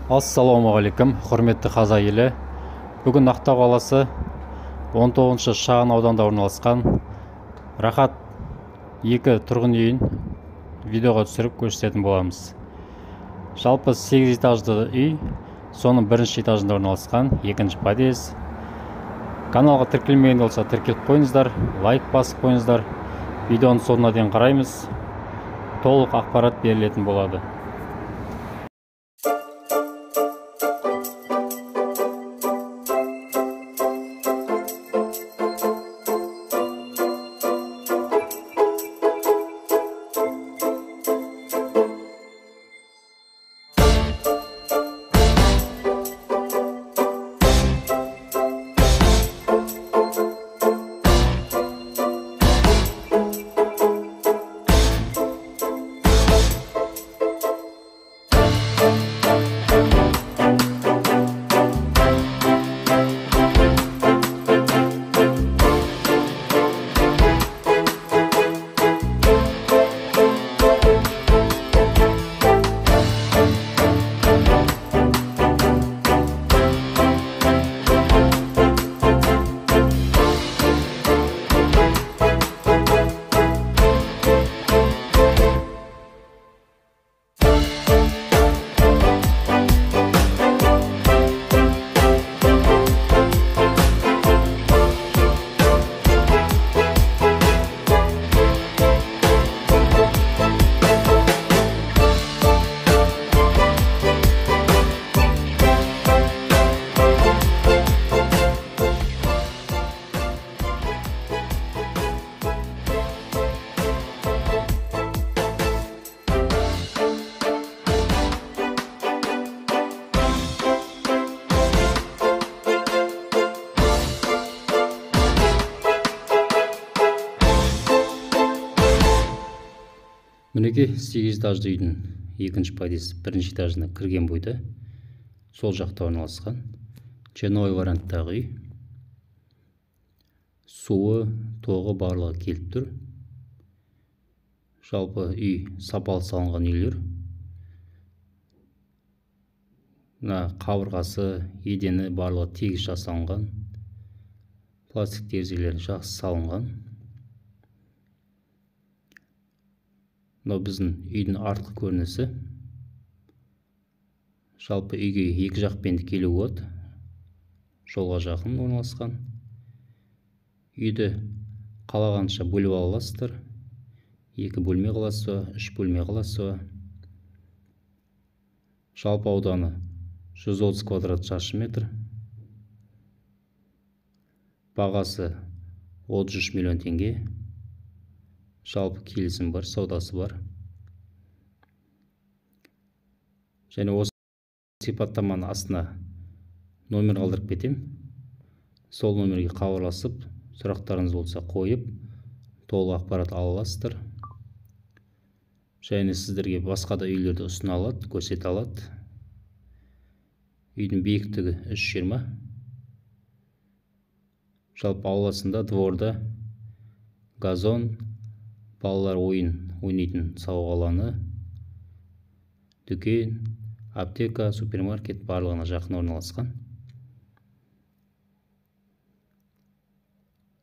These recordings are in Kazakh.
Ассалаумағалейкум, құрметті қазақ елі. Бүгін Ақтау қаласы 19 шағын ауданда орналасқан Рахат 2 тұрғын үйін видеоға түсіріп көрсететін боламыз. Жалпы 8 этажды үй, соның бірінші этажында орналасқан, екінші подъезд. Каналға тіркелмеген болса тіркеліп қойыңыздар, лайк басып қойыңыздар. Видеоның соңына дейін қараймыз. Толық ақпарат берілетін болады. Мінеке 8 этажды үйдің екінші подъезд бірінші этажына кірген бойда сол жақта орналасқан черновой варианттағы үй. Суы, тоғы барлығы келіп тұр. Жалпы үй сапалы салынған үйлер. Қабырғасы, едені барлығы тегіс жасалынған. Пластик терезелері жақсы салынған. Мынау біздің үйдің артқы көрінісі. Жалпы үйге екі жақпен келуге болады. Жолға жақын орналасқан. Үйді қалағанша бөліп аласыздар. 2 бөлме қаласы, 3 бөлме қаласы. Жалпы ауданы 130 квадрат шаршы метр. Бағасы 33 миллион теңге. Жалпы келісім бар, саудасы бар. Және осы сипаттаманың астына номер қалдырып кетем. Сол номерге хабарласып, сұрақтарыңыз болса қойып, толық ақпарат ала аласыздар. Және сіздерге басқа да үйлерді ұсына алады, көрсете алады. Үйдің биіктігі 3,20. Жалпы ауласында, дворда газон, балалар ойнайтын сауық алаңы, дүкен, аптека, супермаркет барлығына жақын орналасқан.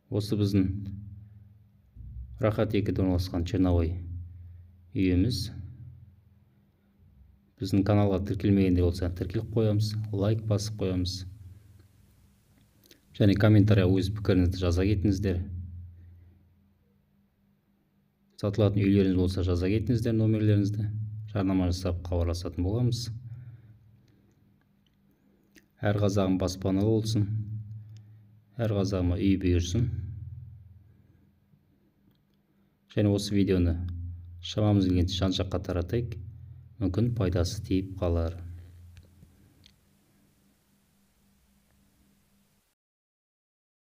Осы біздің Рахат 2-де орналасқан черновой үйіміз. Біздің каналға тіркелмегенде болса тіркеліп қоямыз, лайк басып қоямыз. Және комментария өз пікіріңізді жаза кетіңіздер. Сатылатын үйлеріңіз болса жаза кетіңіздер номерлеріңізді. Жарнама жасап хабарласатын боламыз. Әр қазағым баспаналы болсын. Әр қазағыма үй бұйырсын. Және осы видеоны шамамыз келгенше жан-жаққа таратайық. Мүмкін пайдасы тиіп қалар.